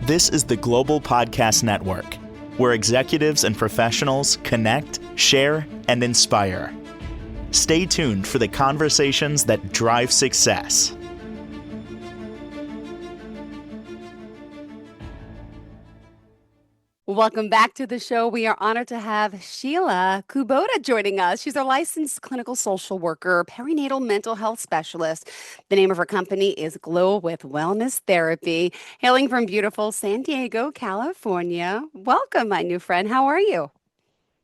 This is the Global Podcast Network, where executives and professionals connect, share, and inspire. Stay tuned for the conversations that drive success. Welcome back to the show. We are honored to have Sheila Kubota joining us. She's a licensed clinical social worker, perinatal mental health specialist. The name of her company is Glow with Wellness Therapy, hailing from beautiful San Diego, California. Welcome, my new friend. How are you?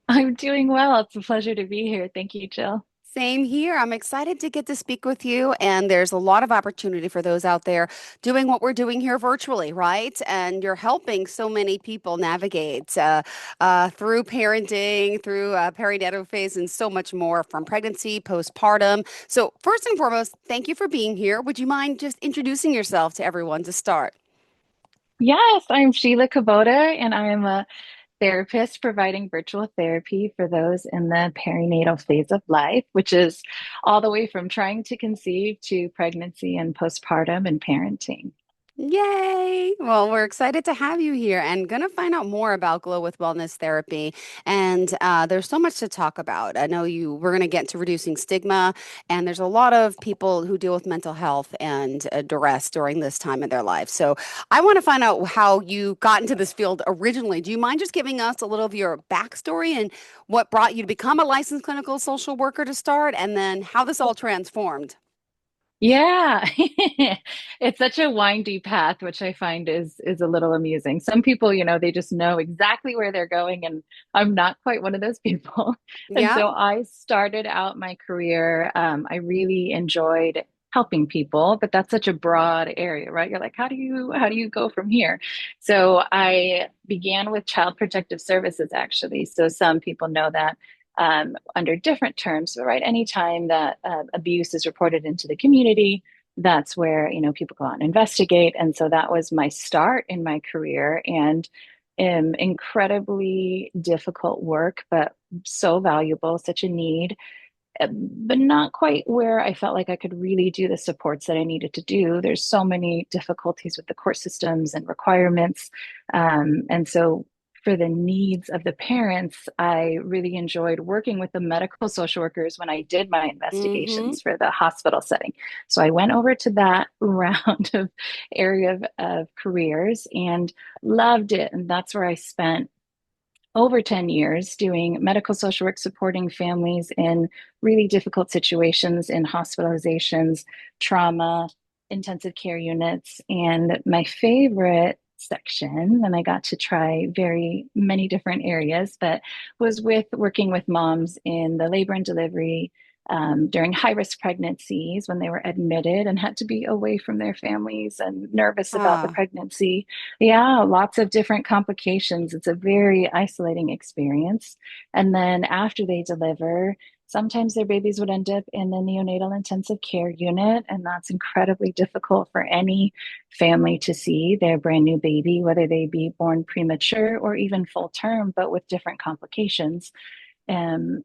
I'm doing well. It's a pleasure to be here. Thank you, Jill. Same here. I'm excited to get to speak with you. And there's a lot of opportunity for those out there doing what we're doing here virtually, right? And you're helping so many people navigate through parenting, through perinatal phase, and so much more from pregnancy, postpartum. So, first and foremost, thank you for being here. Would you mind just introducing yourself to everyone to start? Yes, I'm Sheila Kubota, and I'm a therapist providing virtual therapy for those in the perinatal phase of life, which is all the way from trying to conceive to pregnancy and postpartum and parenting. Yay! Well, we're excited to have you here and going to find out more about Glow with Wellness Therapy. And there's so much to talk about. I know we're going to get to reducing stigma, and there's a lot of people who deal with mental health and duress during this time in their life. So I want to find out how you got into this field originally. Do you mind just giving us a little of your backstory and what brought you to become a licensed clinical social worker to start, and then how this all transformed? Yeah, it's such a windy path, which I find is a little amusing. Some people, they just know exactly where they're going, and I'm not quite one of those people. And Yeah. so I started out my career. I really enjoyed helping people, but that's such a broad area, right? You're like, how do you go from here? So I began with Child Protective Services, actually. So some people know that under different terms, but right, anytime that abuse is reported into the community, that's where people go out and investigate. And so that was my start in my career, and incredibly difficult work, but so valuable, such a need, but not quite where I felt like I could really do the supports that I needed to do. There's so many difficulties with the court systems and requirements. And so for the needs of the parents, I really enjoyed working with the medical social workers when I did my Mm-hmm. investigations for the hospital setting. So I went over to that round of area of careers and loved it. And that's where I spent over 10 years doing medical social work, supporting families in really difficult situations, in hospitalizations, trauma, intensive care units. And my favorite section, and I got to try very many different areas, but was with working with moms in the labor and delivery, during high risk pregnancies when they were admitted and had to be away from their families and nervous about the Ah. pregnancy. Yeah, lots of different complications. It's a very isolating experience. And then after they deliver, sometimes their babies would end up in the neonatal intensive care unit. And that's incredibly difficult for any family to see their brand new baby, whether they be born premature or even full term, but with different complications.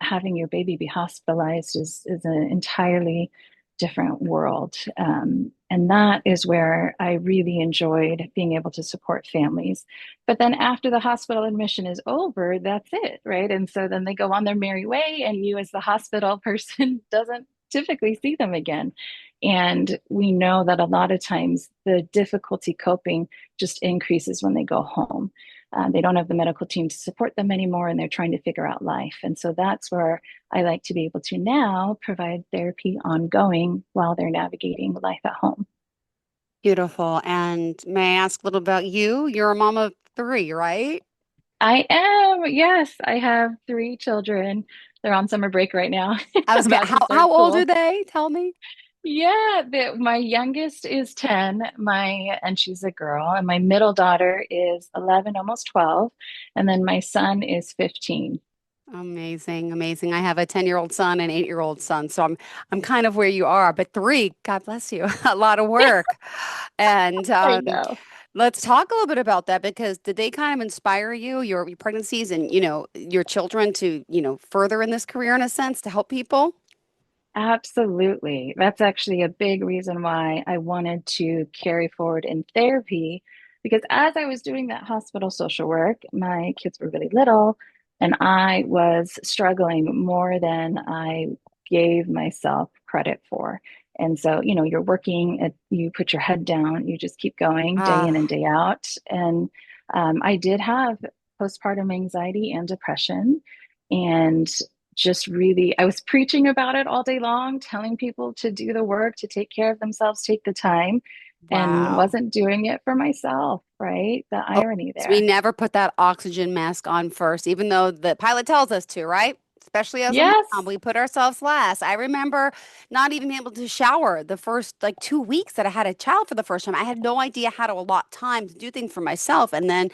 Having your baby be hospitalized is an entirely different world. And that is where I really enjoyed being able to support families. But then after the hospital admission is over, that's it, right? And so then they go on their merry way, and you, as the hospital person, doesn't typically see them again. And we know that a lot of times the difficulty coping just increases when they go home. They don't have the medical team to support them anymore, and they're trying to figure out life. And so that's where I like to be able to now provide therapy ongoing while they're navigating life at home. Beautiful. And may I ask a little about you? You're a mom of three, right? I am, yes, I have three children. They're on summer break right now, about to How start old are school. they? Tell me. Yeah, my youngest is 10, and she's a girl, and my middle daughter is 11, almost 12, and then my son is 15. Amazing, amazing. I have a 10-year-old son and 8-year-old son, so I'm kind of where you are, but three, God bless you, a lot of work. And I know. let's talk a little bit about that because did they kind of inspire you, your pregnancies and your children to, further in this career in a sense to help people? Absolutely. That's actually a big reason why I wanted to carry forward in therapy, because as I was doing that hospital social work, my kids were really little and I was struggling more than I gave myself credit for. And so, you're working, you put your head down, you just keep going day in and Ah, day out. And I did have postpartum anxiety and depression. And just really, I was preaching about it all day long, telling people to do the work, to take care of themselves, take the time, and wow. wasn't doing it for myself, right? The Oh, irony so we there. never put that oxygen mask on first, even though the pilot tells us to, right? Especially as a mom, Yes. we put ourselves last. I remember not even being able to shower the first like 2 weeks that I had a child for the first time. I had no idea how to allot time to do things for myself. And then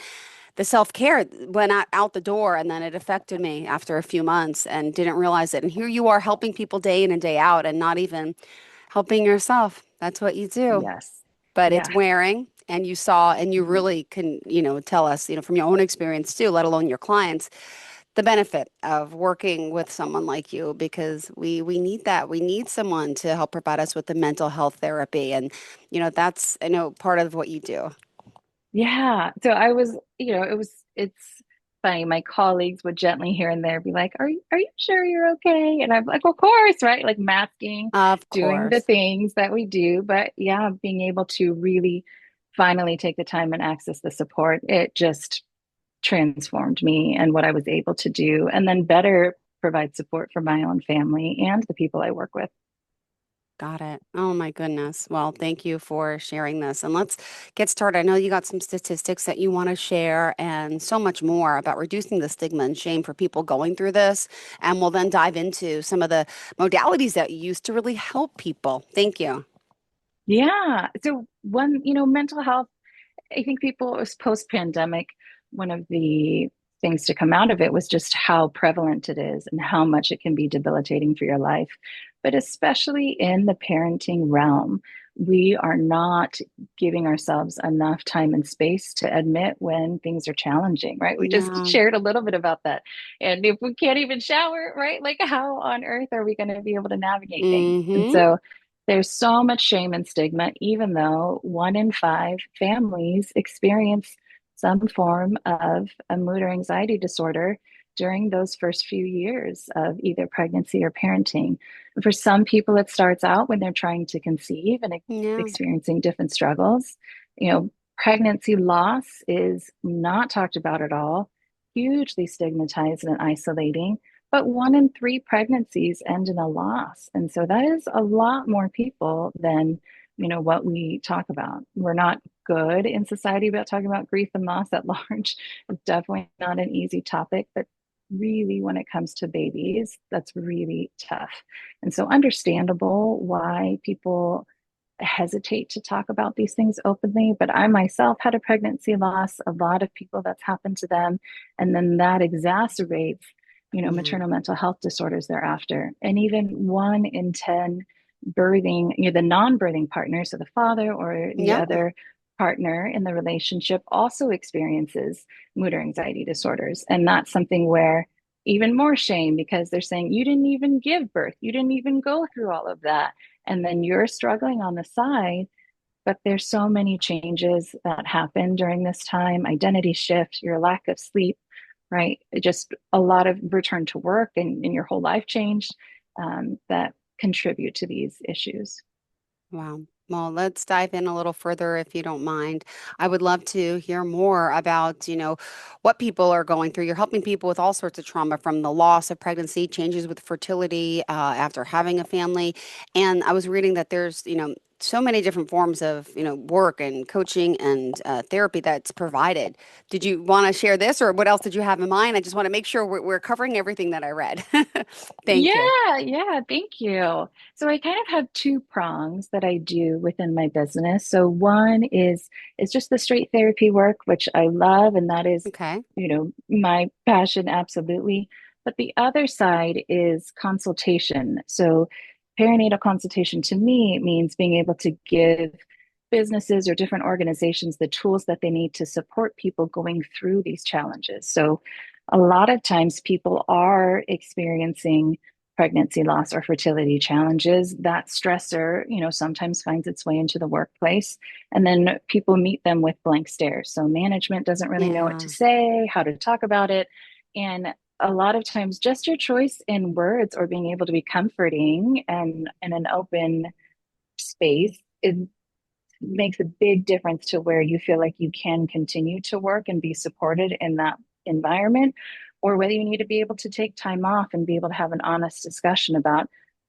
the self-care went out the door, and then it affected me after a few months and didn't realize it. And here you are helping people day in and day out and not even helping yourself. That's what you do, Yes. but it's Yeah. wearing, and you saw, and you Mhm. really can, tell us, from your own experience too, let alone your clients, the benefit of working with someone like you, because we need that. We need someone to help provide us with the mental health therapy. And, that's, I know, part of what you do. Yeah. So I was, it's funny. My colleagues would gently here and there be like, are you sure you're okay? And I'm like, of course, right? Like masking, Of doing the course. things that we do. But yeah, being able to really finally take the time and access the support, it just transformed me and what I was able to do, and then better provide support for my own family and the people I work with. Got it. Oh my goodness. Well, thank you for sharing this. And let's get started. I know you got some statistics that you want to share and so much more about reducing the stigma and shame for people going through this. And we'll then dive into some of the modalities that you use to really help people. Thank you. Yeah. So one, mental health, I think people, it was post-pandemic, one of the things to come out of it was just how prevalent it is and how much it can be debilitating for your life. But especially in the parenting realm, we are not giving ourselves enough time and space to admit when things are challenging, right? We just No. shared a little bit about that. And if we can't even shower, right? Like, how on earth are we going to be able to navigate things? And Mm-hmm. so there's so much shame and stigma, even though 1 in 5 families experience some form of a mood or anxiety disorder during those first few years of either pregnancy or parenting. For some people, it starts out when they're trying to conceive and Yeah. experiencing different struggles. Pregnancy loss is not talked about at all, hugely stigmatized and isolating. But 1 in 3 pregnancies end in a loss. And so that is a lot more people than, what we talk about. We're not good in society about talking about grief and loss at large. It's definitely not an easy topic, but really when it comes to babies, that's really tough. And so understandable why people hesitate to talk about these things openly, but I myself had a pregnancy loss, a lot of people that's happened to them, and then that exacerbates, Yeah. maternal mental health disorders thereafter. And even 1 in 10 birthing, the non-birthing partner, so the father or the Yep. other partner in the relationship also experiences mood or anxiety disorders. And that's something where even more shame because they're saying you didn't even give birth, you didn't even go through all of that, and then you're struggling on the side. But there's so many changes that happen during this time, identity shift, your lack of sleep, right? Just a lot of return to work and your whole life changed, that contribute to these issues. Wow. Well, let's dive in a little further if you don't mind. I would love to hear more about, what people are going through. You're helping people with all sorts of trauma from the loss of pregnancy, changes with fertility after having a family. And I was reading that there's, so many different forms of, work and coaching and therapy that's provided. Did you want to share this, or what else did you have in mind? I just want to make sure we're covering everything that I read. Thank you. Yeah, thank you. So I kind of have 2 prongs that I do within my business. So one is just the straight therapy work, which I love, and that is, Okay. my passion absolutely. But the other side is consultation. So perinatal consultation to me means being able to give businesses or different organizations the tools that they need to support people going through these challenges. So a lot of times people are experiencing pregnancy loss or fertility challenges, that stressor, sometimes finds its way into the workplace. And then people meet them with blank stares. So management doesn't really know what to Yeah. say, how to talk about it. And a lot of times, just your choice in words or being able to be comforting and in an open space, it makes a big difference to where you feel like you can continue to work and be supported in that environment, or whether you need to be able to take time off and be able to have an honest discussion about,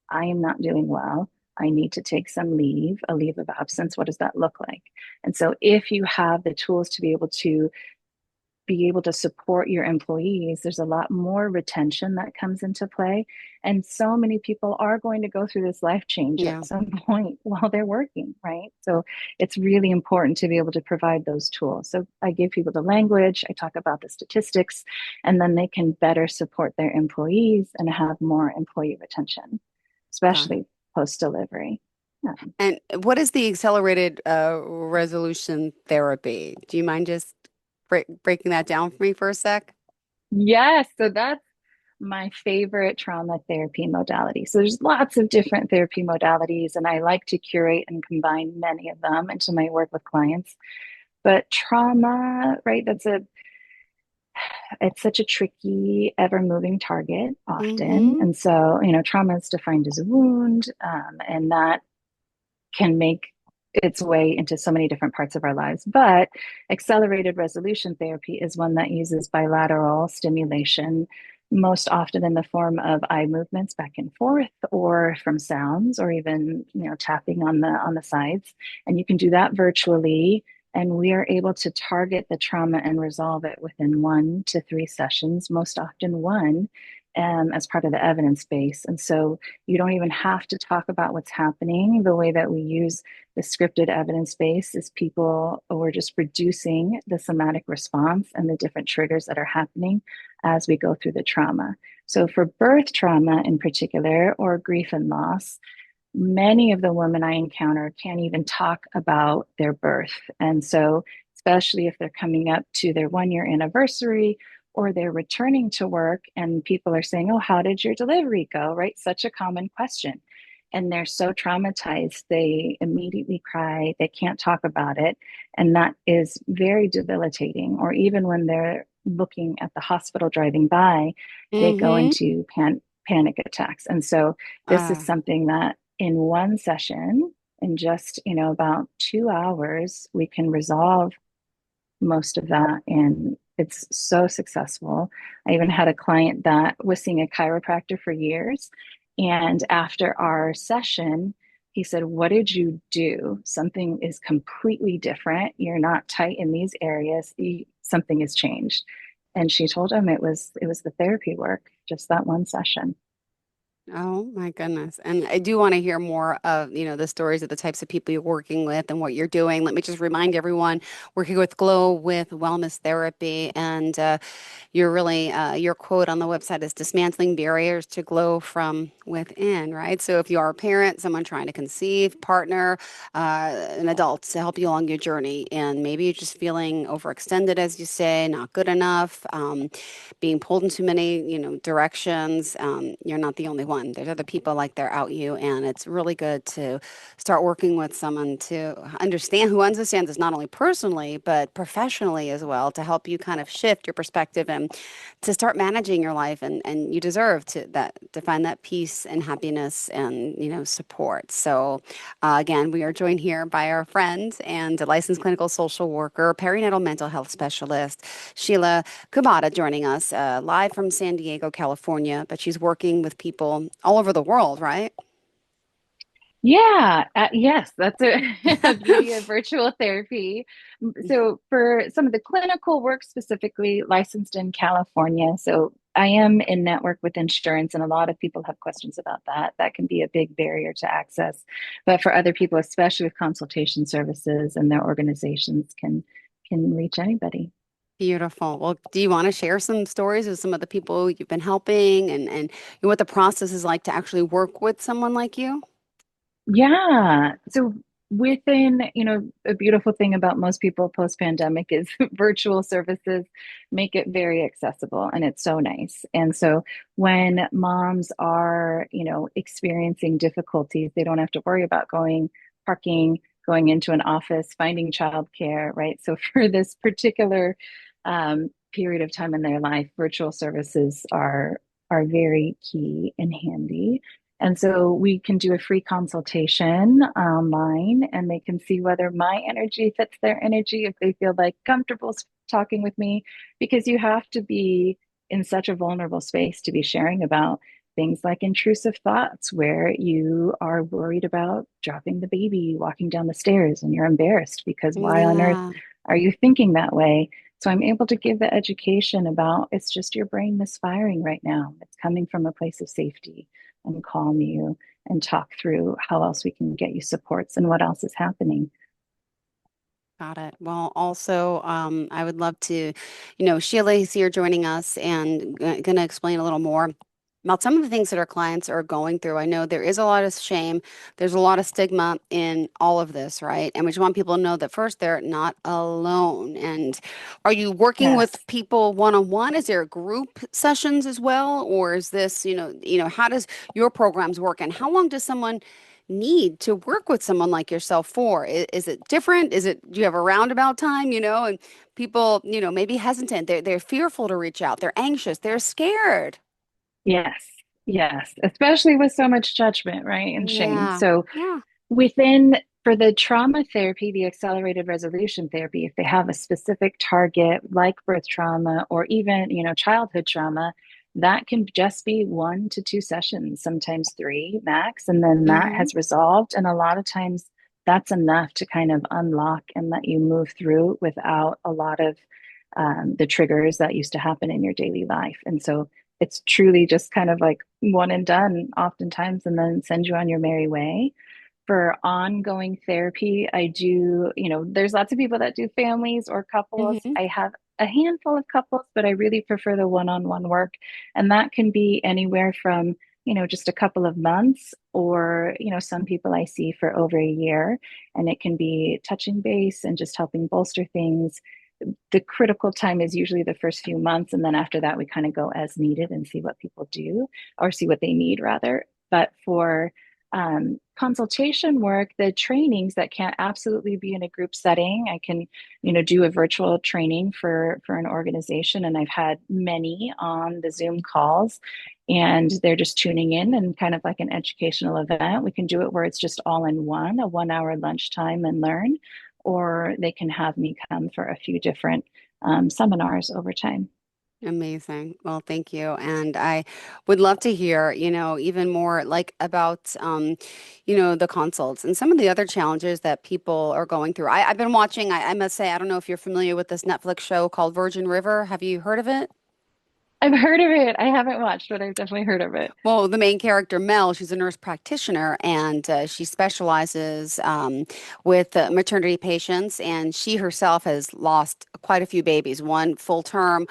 I am not doing well. I need to take some leave, a leave of absence. What does that look like? And so, if you have the tools to be able to support your employees, there's a lot more retention that comes into play. And so many people are going to go through this life change Yeah. at some point while they're working, right? So it's really important to be able to provide those tools. So I give people the language, I talk about the statistics, and then they can better support their employees and have more employee retention, Got it. especially post delivery. Yeah. And what is the accelerated resolution therapy? Do you mind just breaking that down for me for a sec? Yes, so that's my favorite trauma therapy modality. So there's lots of different therapy modalities, and I like to curate and combine many of them into my work with clients. But trauma, right, it's such a tricky, ever-moving target often. Mm-hmm. And so, trauma is defined as a wound, and that can make its way into so many different parts of our lives. But accelerated resolution therapy is one that uses bilateral stimulation, most often in the form of eye movements back and forth, or from sounds, or even tapping on the sides. And you can do that virtually. And we are able to target the trauma and resolve it within 1 to 3 sessions, most often one, as part of the evidence base. And so you don't even have to talk about what's happening. The way that we use the scripted evidence base is people we're just reducing the somatic response and the different triggers that are happening as we go through the trauma. So for birth trauma in particular, or grief and loss, many of the women I encounter can't even talk about their birth. And so, especially if they're coming up to their 1 year anniversary or they're returning to work and people are saying, oh, how did your delivery go? Right? Such a common question. And they're so traumatized, they immediately cry, they can't talk about it. And that is very debilitating. Or even when they're looking at the hospital driving by, they go Mm-hmm. into panic attacks. And so, this is Uh, something that in one session, in just about 2 hours, we can resolve most of that, and it's so successful. I even had a client that was seeing a chiropractor for years, and after our session he said, what did you do? Something is completely different. You're not tight in these areas. Something has changed. And she told him it was the therapy work, just that one session. Oh my goodness. And I do want to hear more of, the stories of the types of people you're working with and what you're doing. Let me just remind everyone, working with Glow with Wellness Therapy, and you're really, your quote on the website is dismantling barriers to glow from within, right? So if you are a parent, someone trying to conceive, partner, an adult to help you along your journey, and maybe you're just feeling overextended, as you say, not good enough, being pulled in too many, directions, you're not the only one. There's other people like they're out you, and it's really good to start working with someone who understands this not only personally but professionally as well, to help you kind of shift your perspective and to start managing your life, and you deserve to find that peace and happiness and support. So again, we are joined here by our friend and a licensed clinical social worker, perinatal mental health specialist, Sheila Kubota, joining us live from San Diego, California, but she's working with people all over the world, right? Yeah, yes, that's a beauty of virtual therapy. So, for some of the clinical work, specifically licensed in California, so I am in network with insurance, and a lot of people have questions about that. That can be a big barrier to access. But for other people, especially with consultation services and their organizations, can reach anybody. Beautiful. Well, do you want to share some stories of some of the people you've been helping, and what the process is like to actually work with someone like you? Yeah. So within, a beautiful thing about most people post-pandemic is virtual services make it very accessible, and it's so nice. And so when moms are, experiencing difficulties, they don't have to worry about parking, going into an office, finding childcare, right? So for this particular period of time in their life, virtual services are very key and handy. And so we can do a free consultation online, and they can see whether my energy fits their energy, if they feel like comfortable talking with me, because you have to be in such a vulnerable space to be sharing about things like intrusive thoughts, where you are worried about dropping the baby walking down the stairs and you're embarrassed because why on earth Yeah. are you thinking that way? So I'm able to give the education about it's just your brain misfiring right now. It's coming from a place of safety, and calm you and talk through how else we can get you supports and what else is happening. Got it. Well, also, I would love to, Sheila is here joining us and going to explain a little more about some of the things that our clients are going through. I know there is a lot of shame. There's a lot of stigma in all of this, right? And we just want people to know that first, they're not alone. And are you working Yes. with people one-on-one? Is there group sessions as well? Or is this, how does your programs work? And how long does someone need to work with someone like yourself for? Is it different? Do you have a roundabout time, and people, maybe hesitant. They're fearful to reach out. They're anxious. They're scared. Yes. Yes. Especially with so much judgment, right? And shame. Yeah. So Yeah. within for the trauma therapy, the accelerated resolution therapy, if they have a specific target like birth trauma or even, childhood trauma, that can just be 1 to 2 sessions, sometimes three max, and then that Hmm. has resolved. And a lot of times that's enough to kind of unlock and let you move through without a lot of the triggers that used to happen in your daily life. And so it's truly just kind of like one and done oftentimes, and then send you on your merry way. For ongoing therapy, I do, there's lots of people that do families or couples. Hmm. I have a handful of couples, but I really prefer the one-on-one work. And that can be anywhere from, just a couple of months, or, some people I see for over a year. And it can be touching base and just helping bolster things. The critical time is usually the first few months. And then after that, we kind of go as needed and see what people do, or see what they need rather. But for consultation work, the trainings that can't absolutely be in a group setting, I can, do a virtual training for an organization, and I've had many on the Zoom calls, and they're just tuning in and kind of like an educational event. We can do it where it's just all in one, a 1 hour lunchtime and learn, or they can have me come for a few different seminars over time. Amazing. Well, thank you. And I would love to hear, even more like about, the consults and some of the other challenges that people are going through. I've been watching, I must say, I don't know if you're familiar with this Netflix show called Virgin River. Have you heard of it? I've heard of it. I haven't watched, but I've definitely heard of it. Well, the main character, Mel, she's a nurse practitioner and she specializes with maternity patients. And she herself has lost quite a few babies. One full term,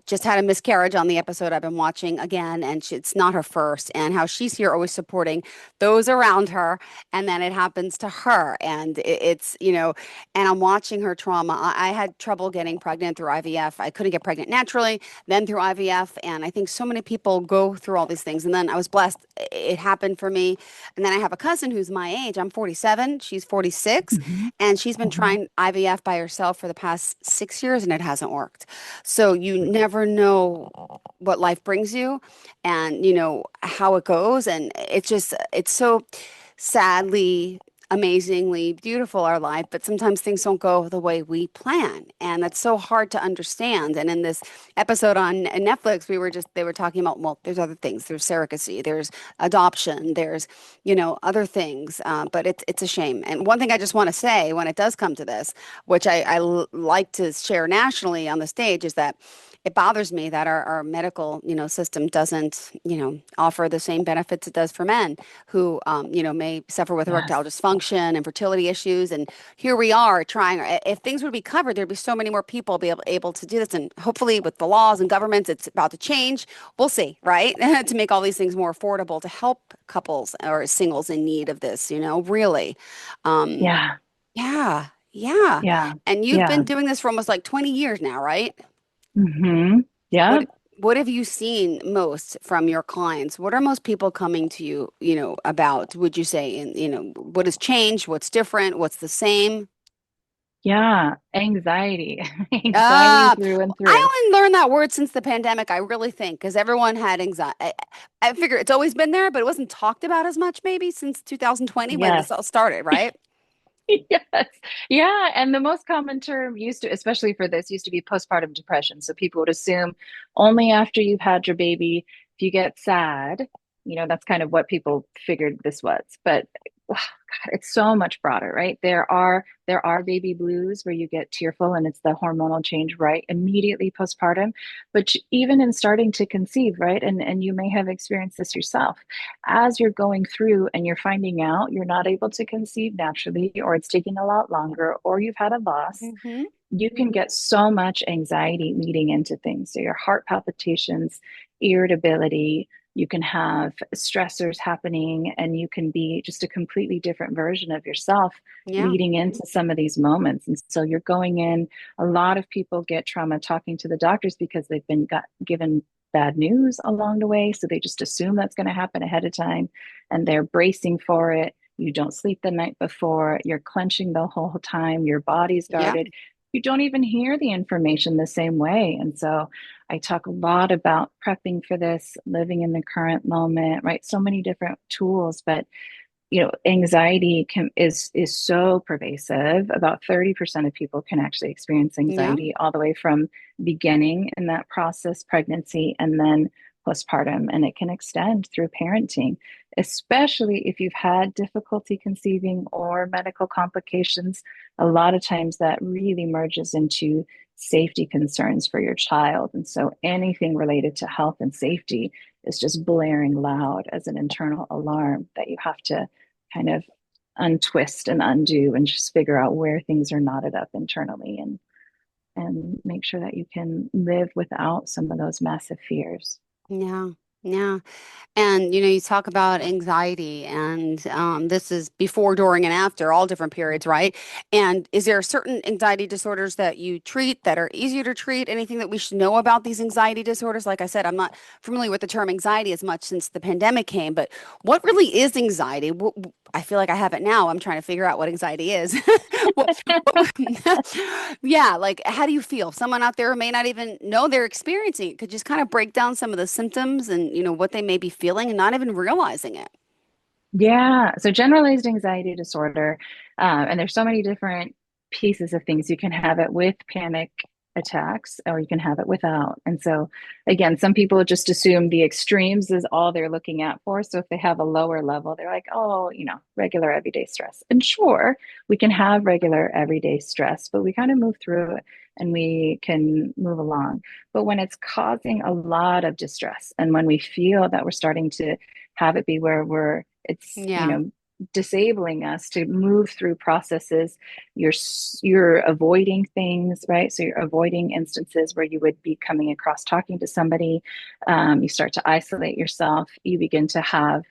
just had a miscarriage on the episode I've been watching again, and it's not her first. And how she's here always supporting those around her. And then it happens to her. And it's, and I'm watching her trauma. I had trouble getting pregnant through IVF. I couldn't get pregnant naturally, then through IVF. And I think so many people go through all these things. And then I was blessed. It happened for me. And then I have a cousin who's my age. I'm 47. She's 46. Hmm. And she's been Hmm. trying IVF by herself for the past 6 years and it hasn't worked. So you never know what life brings you and, how it goes. And it's so sadly amazingly beautiful our life, but sometimes things don't go the way we plan. And that's so hard to understand. And in this episode on Netflix, they were talking about, well, there's other things. There's surrogacy, there's adoption, there's, other things. But it's a shame. And one thing I just want to say when it does come to this, which I like to share nationally on the stage, is that it bothers me that our medical, system doesn't, offer the same benefits it does for men who, may suffer with erectile Yes. dysfunction and fertility issues. And here we are trying, if things would be covered, there'd be so many more people be able to do this. And hopefully with the laws and governments, it's about to change. We'll see, right? To make all these things more affordable to help couples or singles in need of this, really. Um, Yeah. yeah, yeah. Yeah. And you've Yeah. been doing this for almost like 20 years now, right? Hmm. What Yeah. what have you seen most from your clients? What are most people coming to you, about, would you say? And, what has changed? What's different? What's the same? Yeah. Anxiety. Anxiety Uh, through and through. I only learned that word since the pandemic, I really think, because everyone had anxiety. I figure it's always been there, but it wasn't talked about as much maybe since 2020 when this Yes. all started, right? Yes. Yeah. And the most common term used to, especially for this, used to be postpartum depression. So people would assume only after you've had your baby, if you get sad, that's kind of what people figured this was. But oh, God, it's so much broader, right? There are baby blues where you get tearful and it's the hormonal change right immediately postpartum. But even in starting to conceive, right? And you may have experienced this yourself as you're going through and you're finding out you're not able to conceive naturally, or it's taking a lot longer, or you've had a loss, Hmm. you can get so much anxiety leading into things. So, your heart palpitations, irritability, you can have stressors happening, and you can be just a completely different version of yourself Yeah. leading into some of these moments. And so, you're going in, a lot of people get trauma talking to the doctors because they've been given bad news along the way. So, they just assume that's going to happen ahead of time and they're bracing for it. You don't sleep the night before, you're clenching the whole time, your body's Yeah. guarded, you don't even hear the information the same way. And so I talk a lot about prepping for this, living in the current moment, right? So many different tools, but anxiety is so pervasive. About 30% of people can actually experience Yeah. anxiety all the way from beginning in that process, pregnancy, and then postpartum. And it can extend through parenting, especially if you've had difficulty conceiving or medical complications. A lot of times that really merges into safety concerns for your child. And so anything related to health and safety is just blaring loud as an internal alarm that you have to kind of untwist and undo and just figure out where things are knotted up internally and make sure that you can live without some of those massive fears. Yeah. Yeah. And you talk about anxiety, and this is before, during, and after, all different periods, right? And is there certain anxiety disorders that you treat that are easier to treat? Anything that we should know about these anxiety disorders? Like I said, I'm not familiar with the term anxiety as much since the pandemic came, but what really is anxiety? I feel like I have it now. I'm trying to figure out what anxiety is. Yeah, like how do you feel? Someone out there may not even know they're experiencing it. Could just kind of break down some of the symptoms and what they may be feeling and not even realizing it. Yeah. So generalized anxiety disorder, and there's so many different pieces of things. You can have it with panic attacks, or you can have it without. And so, again, some people just assume the extremes is all they're looking at for. So if they have a lower level, they're like, oh, regular everyday stress. And sure, we can have regular everyday stress, but we kind of move through it and we can move along. But when it's causing a lot of distress, and when we feel that we're starting to have it be where it's Yeah. disabling us to move through processes, you're avoiding things, right? So you're avoiding instances where you would be coming across talking to somebody. You start to isolate yourself, you begin to have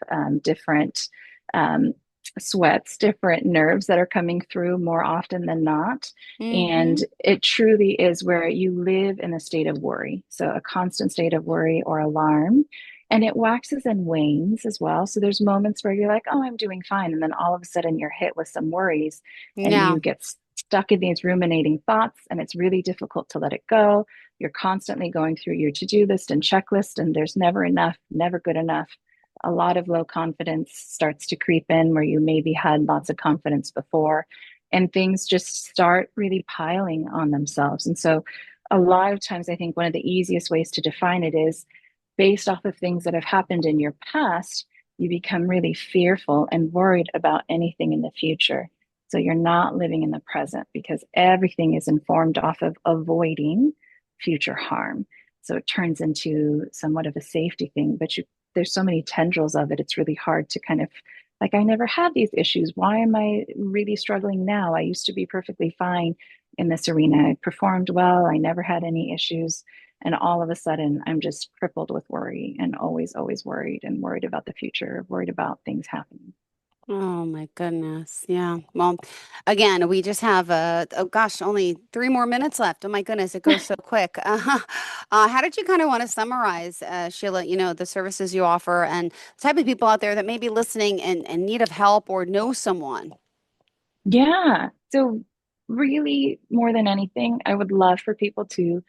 different um, sweats, different nerves that are coming through more often than not. Mm-hmm. And it truly is where you live in a state of worry, so a constant state of worry or alarm, and it waxes and wanes as well. So there's moments where you're like, oh, I'm doing fine. And then all of a sudden you're hit with some worries and Yeah. you get stuck in these ruminating thoughts, and it's really difficult to let it go. You're constantly going through your to-do list and checklist, and there's never enough, never good enough. A lot of low confidence starts to creep in where you maybe had lots of confidence before, and things just start really piling on themselves. And so a lot of times I think one of the easiest ways to define it is based off of things that have happened in your past, you become really fearful and worried about anything in the future. So you're not living in the present because everything is informed off of avoiding future harm. So it turns into somewhat of a safety thing, but there's so many tendrils of it. It's really hard to kind of like, I never had these issues. Why am I really struggling now? I used to be perfectly fine in this arena. I performed well. I never had any issues. And all of a sudden, I'm just crippled with worry and always, always worried and worried about the future, worried about things happening. Oh my goodness. Yeah. Well, again, we just have oh gosh, only 3 more minutes left. Oh my goodness, it goes so quick. How did you kind of want to summarize, Sheila, the services you offer and the type of people out there that may be listening and need of help or know someone? Yeah. So, really, more than anything, I would love for people to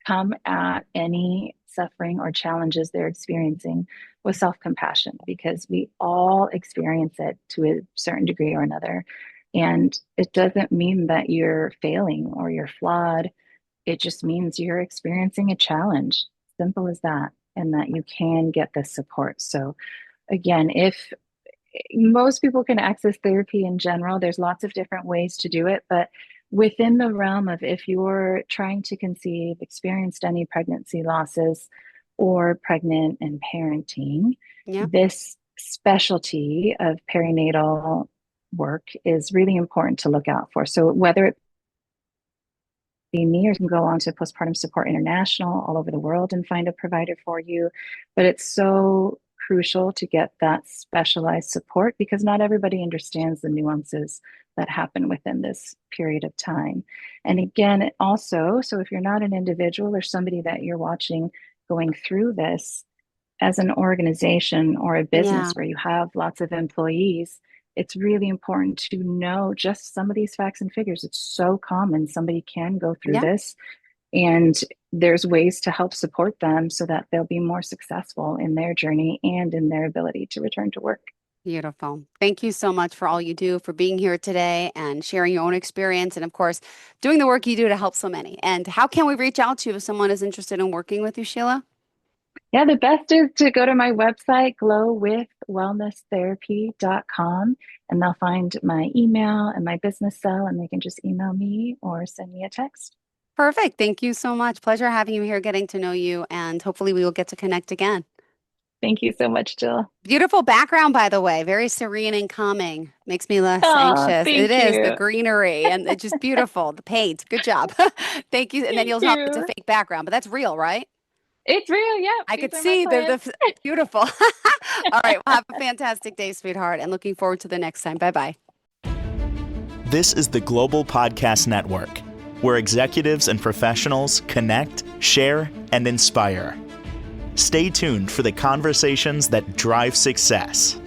come at any suffering or challenges they're experiencing with self compassion because we all experience it to a certain degree or another. And it doesn't mean that you're failing or you're flawed. It just means you're experiencing a challenge. Simple as that. And that you can get the support. So, again, if most people can access therapy in general. There's lots of different ways to do it, but within the realm of if you're trying to conceive, experienced any pregnancy losses, or pregnant and parenting, Yeah. this specialty of perinatal work is really important to look out for. So whether it be me or you can go on to Postpartum Support International all over the world and find a provider for you. But it's so crucial to get that specialized support because not everybody understands the nuances that happen within this period of time. And again, also, so if you're not an individual or somebody that you're watching going through this, as an organization or a Yeah. business where you have lots of employees, it's really important to know just some of these facts and figures. It's so common. Somebody can go through Yeah. this, and there's ways to help support them so that they'll be more successful in their journey and in their ability to return to work. Beautiful. Thank you so much for all you do, for being here today and sharing your own experience, and of course, doing the work you do to help so many. And how can we reach out to you if someone is interested in working with you, Sheila? Yeah, the best is to go to my website, glowwithwellnesstherapy.com, and they'll find my email and my business cell, and they can just email me or send me a text. Perfect. Thank you so much. Pleasure having you here, getting to know you, and hopefully we will get to connect again. Thank you so much, Jill. Beautiful background, by the way. Very serene and calming. Makes me less Oh, anxious. It thank is the you. greenery and it's just beautiful. The paint. Good job. Thank you. And then Thank you'll tell me it's a you. fake background, but that's real, right? It's real. Yep. I These could are my see plants. beautiful. All right. Well, have a fantastic day, sweetheart, and looking forward to the next time. Bye bye. This is the Global Podcast Network, where executives and professionals connect, share, and inspire. Stay tuned for the conversations that drive success.